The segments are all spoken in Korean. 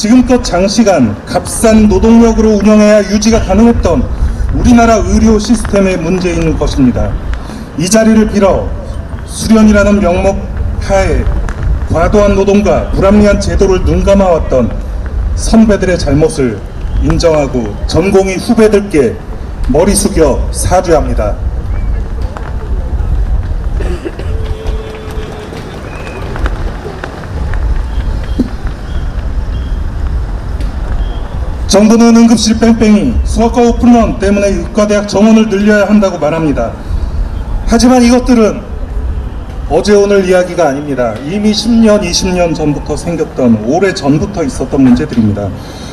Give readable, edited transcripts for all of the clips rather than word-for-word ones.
지금껏 장시간 값싼 노동력으로 운영해야 유지가 가능했던 우리나라 의료 시스템의 문제인 것입니다. 이 자리를 빌어 수련이라는 명목 하에 과도한 노동과 불합리한 제도를 눈감아왔던 선배들의 잘못을 인정하고 전공의 후배들께 머리 숙여 사죄합니다. 정부는 응급실 뺑뺑이, 수학과 오픈런 때문에 의과대학 정원을 늘려야 한다고 말합니다. 하지만 이것들은 어제 오늘 이야기가 아닙니다. 이미 10년, 20년 전부터 생겼던, 오래 전부터 있었던 문제들입니다.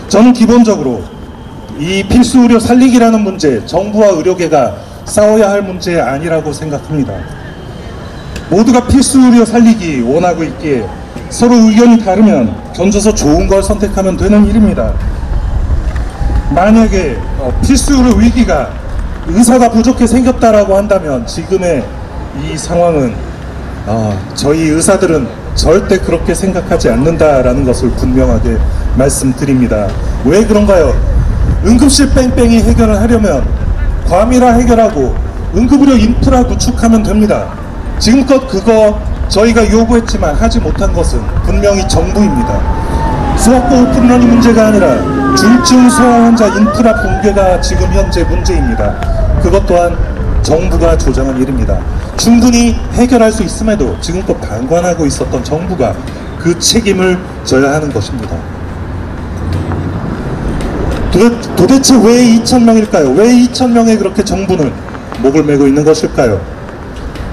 저는 기본적으로 이 필수 의료 살리기라는 문제, 정부와 의료계가 싸워야 할 문제 아니라고 생각합니다. 모두가 필수 의료 살리기 원하고 있기에 서로 의견이 다르면 견줘서 좋은 걸 선택하면 되는 일입니다. 만약에 필수 의료 위기가 의사가 부족해 생겼다라고 한다면 지금의 이 상황은 저희 의사들은 절대 그렇게 생각하지 않는다라는 것을 분명하게 말씀드립니다. 왜 그런가요? 응급실 뺑뺑이 해결을 하려면 과밀화 해결하고 응급의료 인프라 구축하면 됩니다. 지금껏 그거 저희가 요구했지만 하지 못한 것은 분명히 정부입니다. 수학고 오픈런이 문제가 아니라 중증 소아 환자 인프라 붕괴가 지금 현재 문제입니다. 그것 또한 정부가 조장한 일입니다. 충분히 해결할 수 있음에도 지금껏 방관하고 있었던 정부가 그 책임을 져야 하는 것입니다. 도대체 왜 2,000명일까요? 왜 2,000명에 그렇게 정부는 목을 메고 있는 것일까요?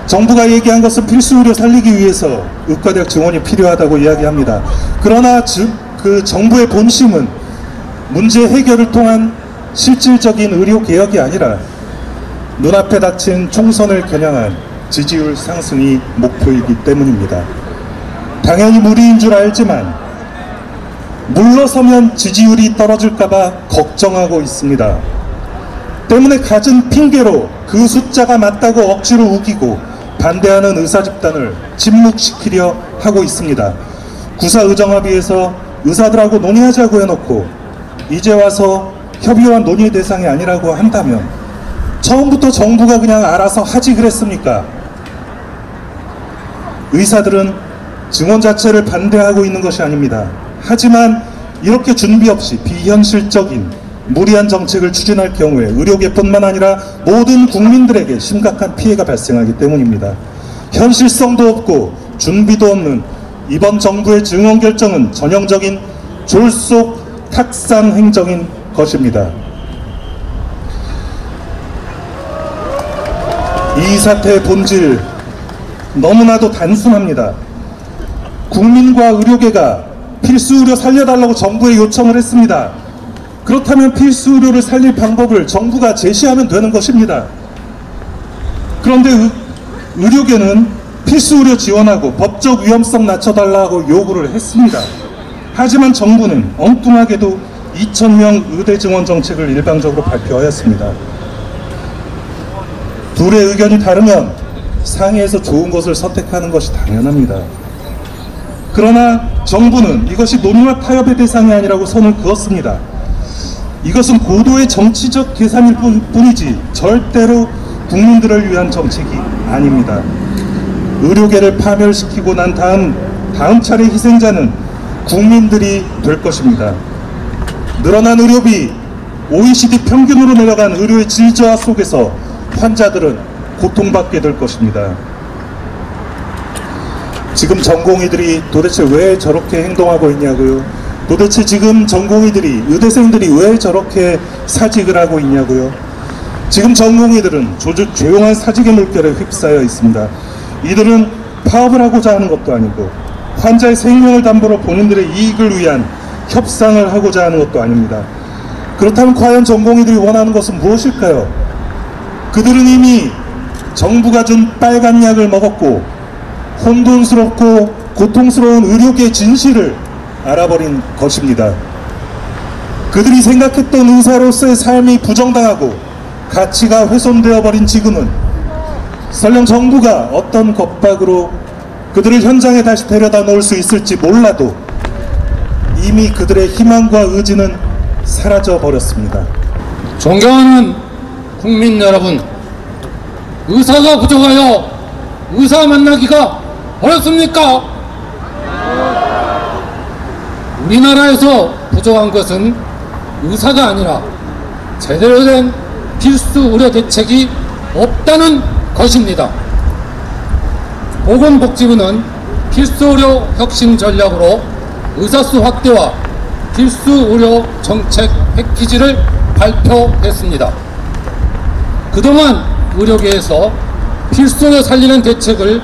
정부가 얘기한 것은 필수 의료 살리기 위해서 의과대학 증원이 필요하다고 이야기합니다. 그러나 그 정부의 본심은 문제 해결을 통한 실질적인 의료 개혁이 아니라 눈앞에 닥친 총선을 겨냥한 지지율 상승이 목표이기 때문입니다. 당연히 무리인 줄 알지만 물러서면 지지율이 떨어질까봐 걱정하고 있습니다. 때문에 갖은 핑계로 그 숫자가 맞다고 억지로 우기고 반대하는 의사 집단을 침묵시키려 하고 있습니다. 구사의정합의에서 의사들하고 논의하자고 해놓고 이제 와서 협의와 논의의 대상이 아니라고 한다면 처음부터 정부가 그냥 알아서 하지 그랬습니까? 의사들은 증원 자체를 반대하고 있는 것이 아닙니다. 하지만 이렇게 준비 없이 비현실적인 무리한 정책을 추진할 경우에 의료계뿐만 아니라 모든 국민들에게 심각한 피해가 발생하기 때문입니다. 현실성도 없고 준비도 없는 이번 정부의 증원 결정은 전형적인 졸속 탁상 행정인 것입니다. 이 사태의 본질 너무나도 단순합니다. 국민과 의료계가 필수 의료 살려달라고 정부에 요청을 했습니다. 그렇다면 필수 의료를 살릴 방법을 정부가 제시하면 되는 것입니다. 그런데 의료계는 필수 의료 지원하고 법적 위험성 낮춰달라고 요구를 했습니다. 하지만 정부는 엉뚱하게도 2,000명 의대 증원 정책을 일방적으로 발표하였습니다. 둘의 의견이 다르면 상의해서 좋은 것을 선택하는 것이 당연합니다. 그러나 정부는 이것이 논의와 타협의 대상이 아니라고 선을 그었습니다. 이것은 고도의 정치적 계산일 뿐이지 절대로 국민들을 위한 정책이 아닙니다. 의료계를 파멸시키고 난 다음 차례 희생자는 국민들이 될 것입니다. 늘어난 의료비, OECD 평균으로 내려간 의료의 질 저하 속에서 환자들은 고통받게 될 것입니다. 지금 전공의들이 도대체 왜 저렇게 행동하고 있냐고요? 도대체 지금 전공의들이, 의대생들이 왜 저렇게 사직을 하고 있냐고요? 지금 전공의들은 조용한 사직의 물결에 휩싸여 있습니다. 이들은 파업을 하고자 하는 것도 아니고 환자의 생명을 담보로 본인들의 이익을 위한 협상을 하고자 하는 것도 아닙니다. 그렇다면 과연 전공의들이 원하는 것은 무엇일까요? 그들은 이미 정부가 준 빨간 약을 먹었고 혼돈스럽고 고통스러운 의료계의 진실을 알아버린 것입니다. 그들이 생각했던 의사로서의 삶이 부정당하고 가치가 훼손되어 버린 지금은 설령 정부가 어떤 겁박으로 그들을 현장에 다시 데려다 놓을 수 있을지 몰라도 이미 그들의 희망과 의지는 사라져 버렸습니다. 존경하는 국민 여러분, 의사가 부족하여 의사 만나기가 어렵습니까? 우리나라에서 부족한 것은 의사가 아니라 제대로 된 필수 의료 대책이 없다는 것입니다. 보건복지부는 필수 의료 혁신 전략으로 의사수 확대와 필수 의료 정책 패키지를 발표했습니다. 그동안 의료계에서 필수 의료 살리는 대책을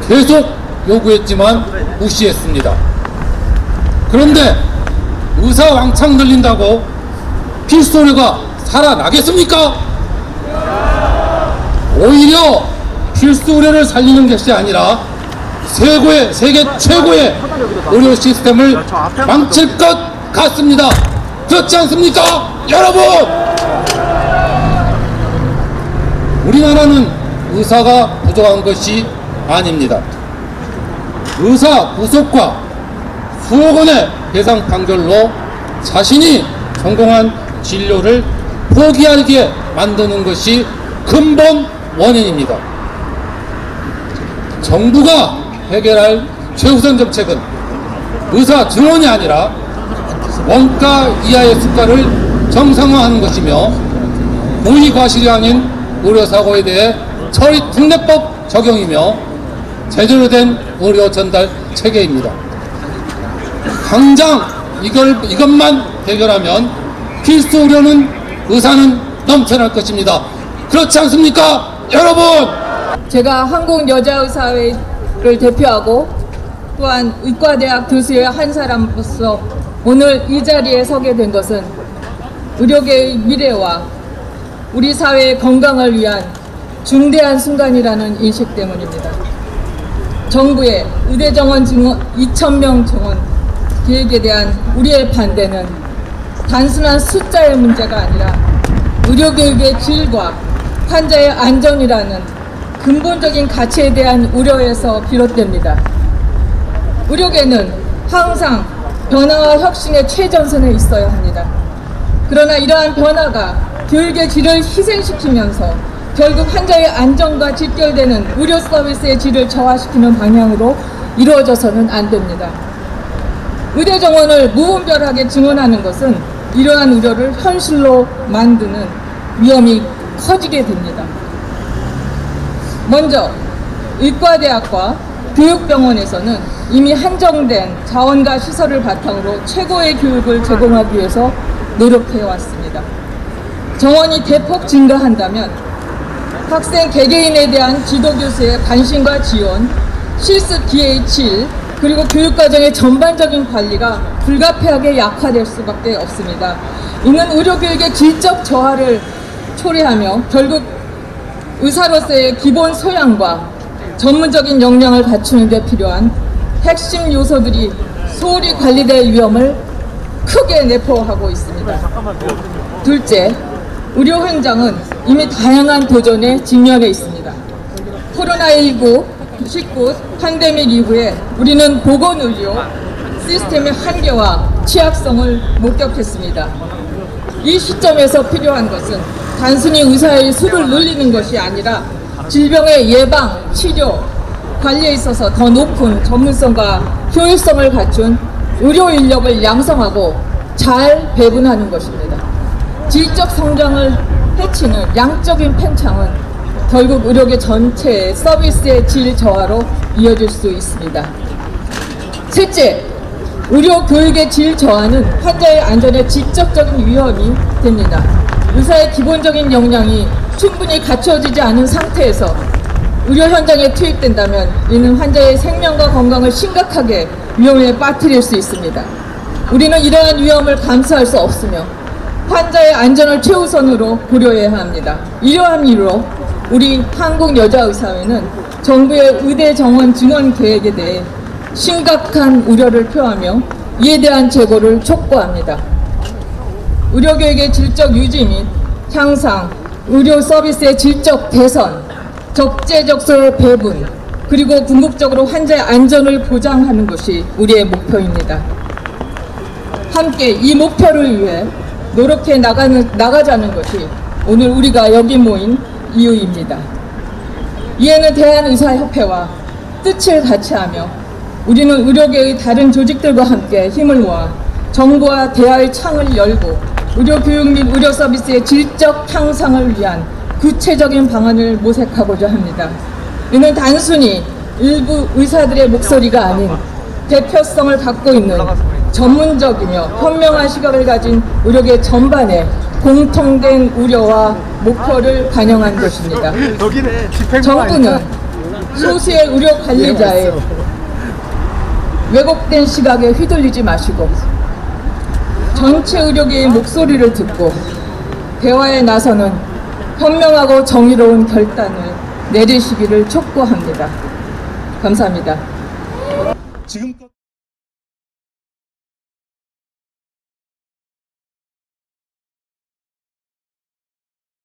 계속 요구했지만 무시했습니다. 그런데 의사 왕창 늘린다고 필수 의료가 살아나겠습니까? 오히려 필수 의료를 살리는 것이 아니라 세계 최고의 의료 시스템을 망칠 것 같습니다. 그렇지 않습니까, 여러분? 우리나라는 의사가 부족한 것이 아닙니다. 의사 구속과 수억 원의 배상 판결로 자신이 성공한 진료를 포기하게 만드는 것이 근본 원인입니다. 정부가 해결할 최우선 정책은 의사 증원이 아니라 원가 이하의 수가를 정상화하는 것이며 고의과실이 아닌 의료사고에 대해 처리 특례법 적용이며 제대로 된 의료 전달 체계입니다. 당장 이것만 해결하면 필수 의료는 의사는 넘쳐날 것입니다. 그렇지 않습니까, 여러분? 제가 한국여자의사회를 대표하고 또한 의과대학 교수의 한 사람으로서 오늘 이 자리에 서게 된 것은 의료계의 미래와 우리 사회의 건강을 위한 중대한 순간이라는 인식 때문입니다. 정부의 의대 정원 2,000명 정원 계획에 대한 우리의 반대는 단순한 숫자의 문제가 아니라 의료교육의 질과 환자의 안전이라는 근본적인 가치에 대한 우려에서 비롯됩니다. 의료계는 항상 변화와 혁신의 최전선에 있어야 합니다. 그러나 이러한 변화가 교육의 질을 희생시키면서 결국 환자의 안전과 직결되는 의료 서비스의 질을 저하시키는 방향으로 이루어져서는 안 됩니다. 의대 정원을 무분별하게 증원하는 것은 이러한 우려를 현실로 만드는 위험이 커지게 됩니다. 먼저 의과대학과 교육병원에서는 이미 한정된 자원과 시설을 바탕으로 최고의 교육을 제공하기 위해서 노력해왔습니다. 정원이 대폭 증가한다면 학생 개개인에 대한 지도교수의 관심과 지원, 실습 DH1, 그리고 교육과정의 전반적인 관리가 불가피하게 약화될 수밖에 없습니다. 이는 의료교육의 질적 저하를 초래하며 결국 의사로서의 기본 소양과 전문적인 역량을 갖추는 데 필요한 핵심 요소들이 소홀히 관리될 위험을 크게 내포하고 있습니다. 둘째, 의료 현장은 이미 다양한 도전에 직면해 있습니다. 코로나19 팬데믹 이후에 우리는 보건의료 시스템의 한계와 취약성을 목격했습니다. 이 시점에서 필요한 것은 단순히 의사의 수를 늘리는 것이 아니라 질병의 예방, 치료, 관리에 있어서 더 높은 전문성과 효율성을 갖춘 의료 인력을 양성하고 잘 배분하는 것입니다. 질적 성장을 해치는 양적인 팽창은 결국 의료계 전체의 서비스의 질 저하로 이어질 수 있습니다. 셋째, 의료 교육의 질 저하는 환자의 안전에 직접적인 위험이 됩니다. 의사의 기본적인 역량이 충분히 갖춰지지 않은 상태에서 의료 현장에 투입된다면 이는 환자의 생명과 건강을 심각하게 위험에 빠뜨릴 수 있습니다. 우리는 이러한 위험을 감수할 수 없으며 환자의 안전을 최우선으로 고려해야 합니다. 이러한 이유로 우리 한국여자의사회는 정부의 의대 정원 증원 계획에 대해 심각한 우려를 표하며 이에 대한 재고를 촉구합니다. 의료교육의 질적 유지 및 향상, 의료 서비스의 질적 개선, 적재적소의 배분, 그리고 궁극적으로 환자의 안전을 보장하는 것이 우리의 목표입니다. 함께 이 목표를 위해 노력해 나가자는 것이 오늘 우리가 여기 모인 이유입니다. 이에는 대한의사협회와 뜻을 같이 하며 우리는 의료계의 다른 조직들과 함께 힘을 모아 정부와 대화의 창을 열고 의료 교육 및 의료 서비스의 질적 향상을 위한 구체적인 방안을 모색하고자 합니다. 이는 단순히 일부 의사들의 목소리가 아닌 대표성을 갖고 있는 전문적이며 현명한 시각을 가진 의료계 전반의 공통된 우려와 목표를 반영한 것입니다. 정부는 소수의 의료 관리자의 왜곡된 시각에 휘둘리지 마시고 전체 의료계의 목소리를 듣고 대화에 나서는 현명하고 정의로운 결단을 내리시기를 촉구합니다. 감사합니다. 지금껏